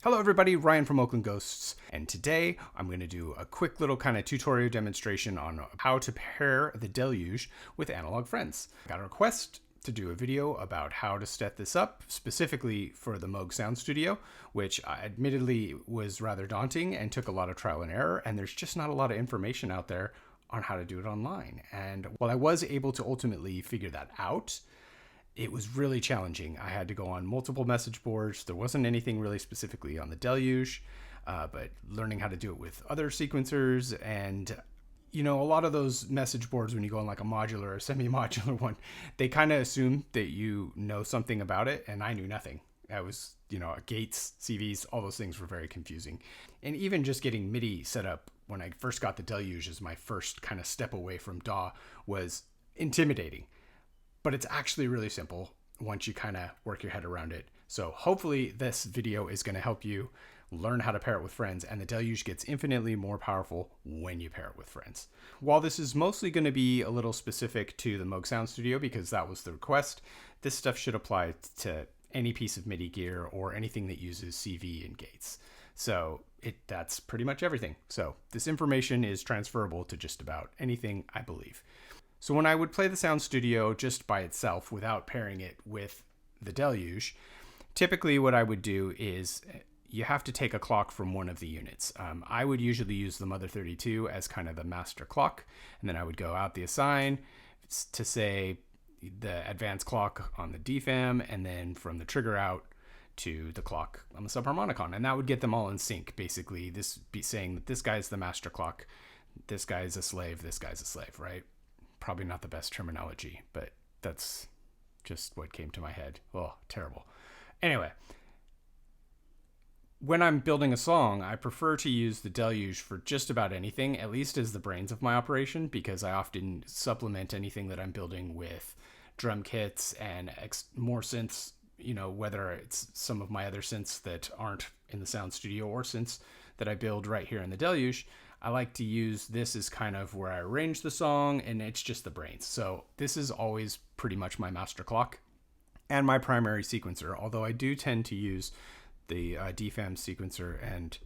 Hello everybody, Ryan from Oakland Ghosts, and today I'm going to do a quick little kind of tutorial demonstration on how to pair the Deluge with Analog Friends. I got a request to do a video about how to set this up, specifically for the Moog Sound Studio, which admittedly was rather daunting and took a lot of trial and error, and there's just not a lot of information out there on how to do it online. And while I was able to ultimately figure that out, it was really challenging. I had to go on multiple message boards. There wasn't anything really specifically on the Deluge, but learning how to do it with other sequencers. And, you know, a lot of those message boards, when you go on like a modular or semi-modular one, they kind of assume that you know something about it. And I knew nothing. I was, gates, CVs, all those things were very confusing. And even just getting MIDI set up when I first got the Deluge as my first kind of step away from DAW was intimidating. But it's actually really simple once you kind of work your head around it. So hopefully this video is going to help you learn how to pair it with friends, and the Deluge gets infinitely more powerful when you pair it with friends. While this is mostly going to be a little specific to the Moog Sound Studio because that was the request, this stuff should apply to any piece of MIDI gear or anything that uses CV and gates. So that's pretty much everything. So this information is transferable to just about anything, I believe. So when I would play the Sound Studio just by itself without pairing it with the Deluge, typically what I would do is you have to take a clock from one of the units. I would usually use the Mother 32 as kind of the master clock, and then I would go out the assign to say the advanced clock on the DFAM, and then from the trigger out to the clock on the subharmonicon, and that would get them all in sync. Basically, this be saying that this guy's the master clock, this guy's a slave, this guy's a slave, right? Probably not the best terminology, but that's just what came to my head. Oh, terrible. Anyway, when I'm building a song, I prefer to use the Deluge for just about anything, at least as the brains of my operation, because I often supplement anything that I'm building with drum kits and more synths, whether it's some of my other synths that aren't in the Sound Studio or synths that I build right here in the Deluge. I like to use this as kind of where I arrange the song, and it's just the brains. So this is always pretty much my master clock and my primary sequencer, although I do tend to use the DFAM sequencer and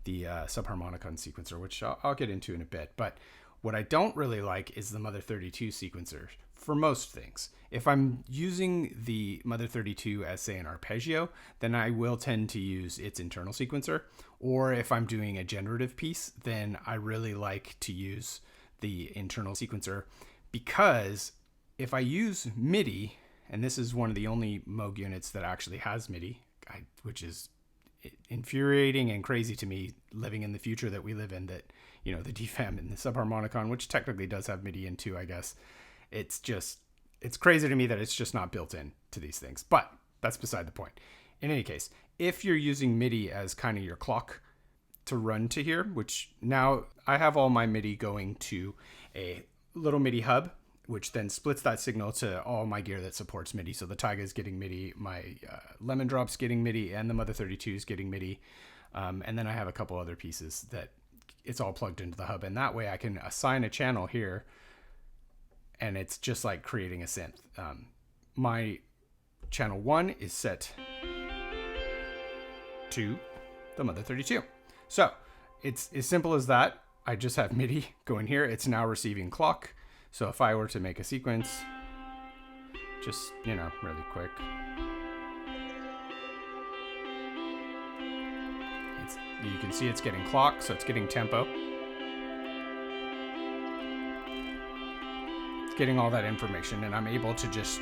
the subharmonicon sequencer, which I'll get into in a bit. But what I don't really like is the Mother 32 sequencer for most things. If I'm using the Mother 32 as, say, an arpeggio, then I will tend to use its internal sequencer. Or if I'm doing a generative piece, then I really like to use the internal sequencer, because if I use MIDI, and this is one of the only Moog units that actually has MIDI, which is infuriating and crazy to me, living in the future that we live in, that, the DFAM and the subharmonicon, which technically does have MIDI in too, I guess. It's crazy to me that it's just not built in to these things, but that's beside the point. In any case, if you're using MIDI as kind of your clock to run to here, which now I have all my MIDI going to a little MIDI hub, which then splits that signal to all my gear that supports MIDI. So the Taiga is getting MIDI, my Lemon Drop's getting MIDI, and the Mother 32 is getting MIDI. And then I have a couple other pieces that it's all plugged into the hub. And that way I can assign a channel here, and it's just like creating a synth. My channel 1 is set to the Mother 32. So it's as simple as that. I just have MIDI going here. It's now receiving clock. So if I were to make a sequence, just, really quick. You can see it's getting clock, so it's getting tempo. It's getting all that information, and I'm able to just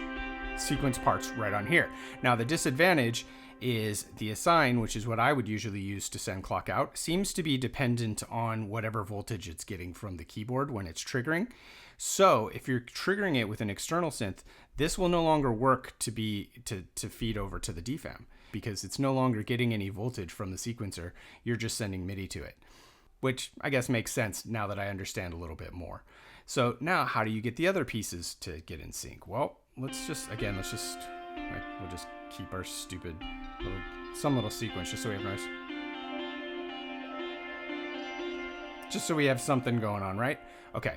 sequence parts right on here. Now the disadvantage is the assign, which is what I would usually use to send clock out, seems to be dependent on whatever voltage it's getting from the keyboard when it's triggering. So if you're triggering it with an external synth, this will no longer work to feed over to the DFAM, because it's no longer getting any voltage from the sequencer. You're just sending MIDI to it, which I guess makes sense now that I understand a little bit more. So now how do you get the other pieces to get in sync? Well, we'll just keep our stupid little sequence just so we have noise. Just so we have something going on, right? Okay,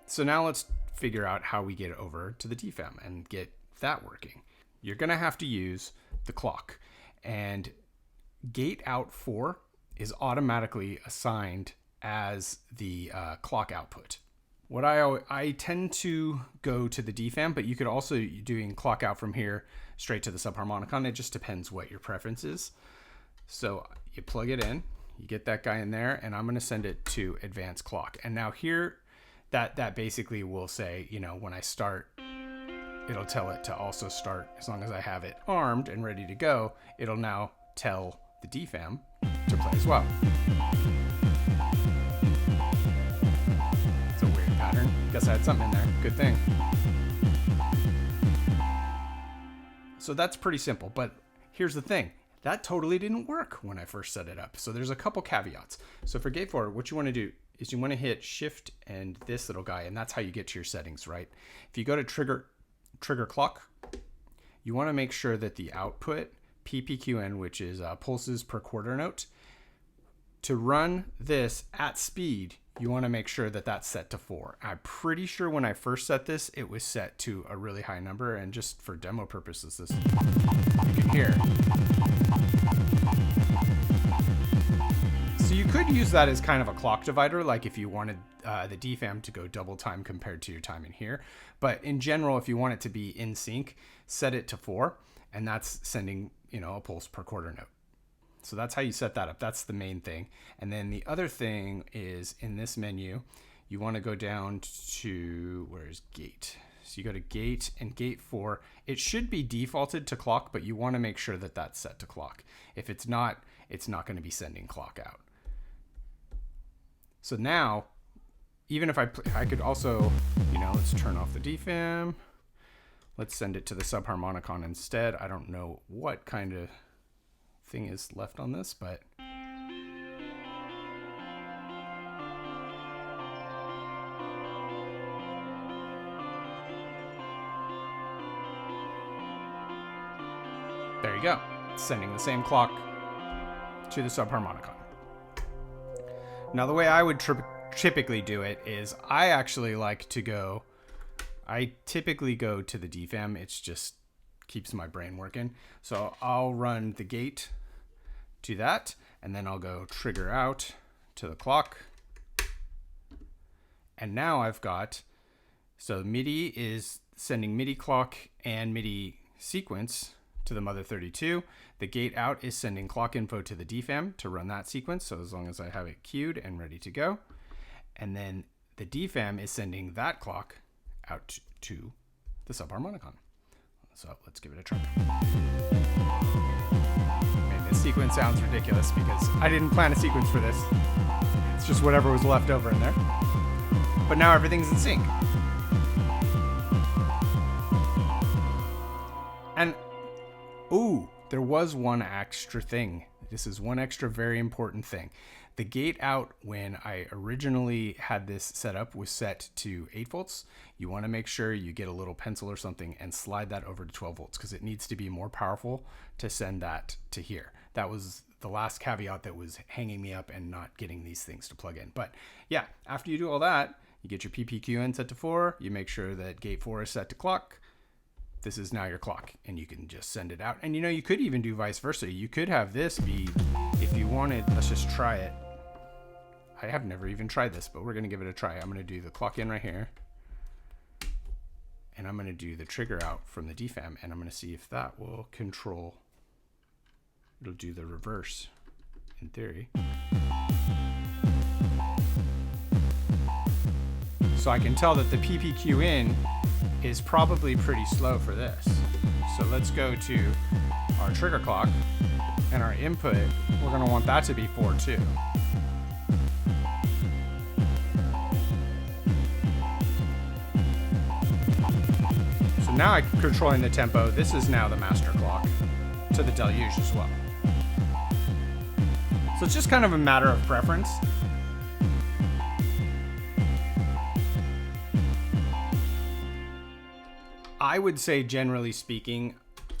so now let's figure out how we get over to the DFAM and get that working. You're gonna have to use the clock. And gate out 4 is automatically assigned as the clock output. What I tend to go to the DFAM, but you could also doing clock out from here straight to the subharmonicon. It just depends what your preference is. So you plug it in, you get that guy in there, and I'm going to send it to advanced clock. And now here, that basically will say, you know, when I start, it'll tell it to also start. As long as I have it armed and ready to go, it'll now tell the DFAM to play as well. It's a weird pattern. Guess I had something in there. Good thing. So that's pretty simple, but here's the thing. That totally didn't work when I first set it up. So there's a couple caveats. So for gate 4, what you want to do is you want to hit shift and this little guy, and that's how you get to your settings, right? If you go to trigger clock, you want to make sure that the output PPQN, which is pulses per quarter note, to run this at speed, you want to make sure that that's set to 4. I'm pretty sure when I first set this, it was set to a really high number, and just for demo purposes, this you can hear. So you could use that as kind of a clock divider, like if you wanted the DFAM to go double time compared to your time in here. But in general, if you want it to be in sync, set it to 4, and that's sending, you know, a pulse per quarter note. So that's how you set that up. That's the main thing. And then the other thing is in this menu, you want to go down to, where's gate? So you go to gate and gate 4. It should be defaulted to clock, but you want to make sure that that's set to clock. If it's not going to be sending clock out. So now, even if I could also, you know, let's turn off the DFAM. Let's send it to the subharmonicon instead. I don't know what kind of thing is left on this, but there you go. It's sending the same clock to the subharmonicon. Now, the way I would typically do it is I actually like to go, I typically go to the DFAM. It's just keeps my brain working. So I'll run the gate to that, and then I'll go trigger out to the clock. And now I've got, so MIDI is sending MIDI clock and MIDI sequence to the mother 32. The gate out is sending clock info to the DFAM to run that sequence. So as long as I have it queued and ready to go. And then the DFAM is sending that clock out to the subharmonicon. So let's give it a try. And this sequence sounds ridiculous because I didn't plan a sequence for this. It's just whatever was left over in there. But now everything's in sync. And, ooh, there was one extra thing. This is one extra very important thing. The gate out, when I originally had this set up, was set to 8 volts. You want to make sure you get a little pencil or something and slide that over to 12 volts because it needs to be more powerful to send that to here. That was the last caveat that was hanging me up and not getting these things to plug in. But yeah, after you do all that, you get your PPQN set to 4. You make sure that gate 4 is set to clock. This is now your clock, and you can just send it out. And you know, you could even do vice versa. You could have this be, if you wanted, let's just try it. I have never even tried this, but we're going to give it a try. I'm going to do the clock in right here. And I'm going to do the trigger out from the DFAM, and I'm going to see if that will control. It'll do the reverse in theory. So I can tell that the PPQ in is probably pretty slow for this. So let's go to our trigger clock, and our input, we're going to want that to be 4 too. So now I'm controlling the tempo. This is now the master clock to the Deluge as well. So it's just kind of a matter of preference. I would say, generally speaking,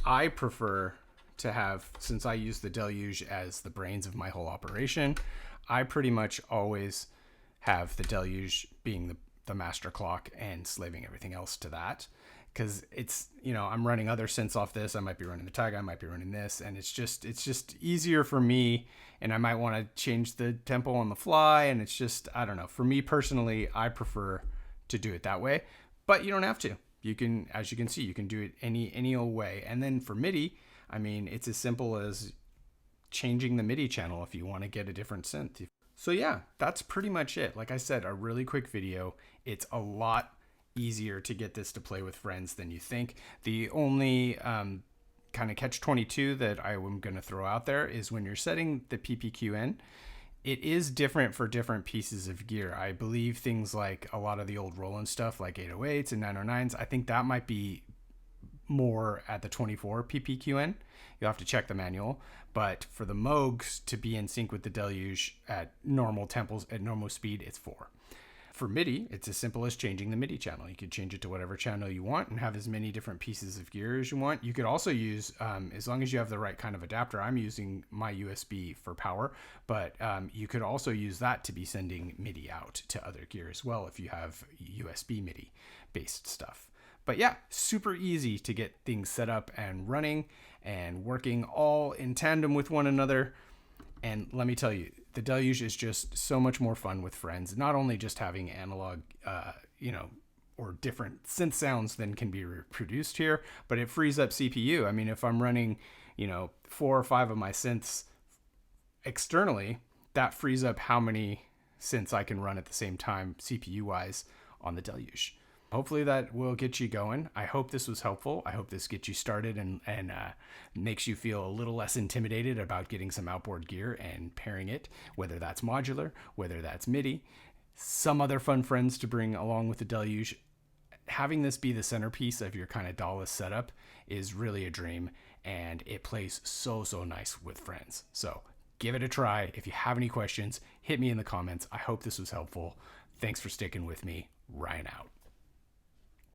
I prefer to have, since I use the Deluge as the brains of my whole operation, I pretty much always have the Deluge being the master clock and slaving everything else to that. because it's, I'm running other synths off this. I might be running the tag, I might be running this, and it's just easier for me. And I might want to change the tempo on the fly, and it's just, I don't know. For me personally, I prefer to do it that way, but you don't have to. You can, as you can see, you can do it any old way. And then for MIDI, I mean, it's as simple as changing the MIDI channel if you want to get a different synth. So yeah, that's pretty much it. Like I said, a really quick video. It's a lot easier to get this to play with friends than you think. The only kind of catch-22 that I am going to throw out there is when you're setting the PPQN, it is different for different pieces of gear. I believe things like a lot of the old Roland stuff like 808s and 909s, I think that might be more at the 24 PPQN. You'll have to check the manual. But for the Moogs to be in sync with the Deluge at normal tempos, at normal speed, it's 4. For MIDI, it's as simple as changing the MIDI channel. You could change it to whatever channel you want and have as many different pieces of gear as you want. You could also use, as long as you have the right kind of adapter, I'm using my USB for power, but you could also use that to be sending MIDI out to other gear as well if you have USB MIDI based stuff. But yeah, super easy to get things set up and running and working all in tandem with one another. And let me tell you, the Deluge is just so much more fun with friends. Not only just having analog, or different synth sounds than can be reproduced here, but it frees up CPU. I mean, if I'm running, 4 or 5 of my synths externally, that frees up how many synths I can run at the same time, CPU-wise, on the Deluge. Hopefully that will get you going. I hope this was helpful. I hope this gets you started and makes you feel a little less intimidated about getting some outboard gear and pairing it, whether that's modular, whether that's MIDI, some other fun friends to bring along with the Deluge. Having this be the centerpiece of your kind of DAW-less setup is really a dream, and it plays so nice with friends. So give it a try. If you have any questions, hit me in the comments. I hope this was helpful. Thanks for sticking with me. Ryan out.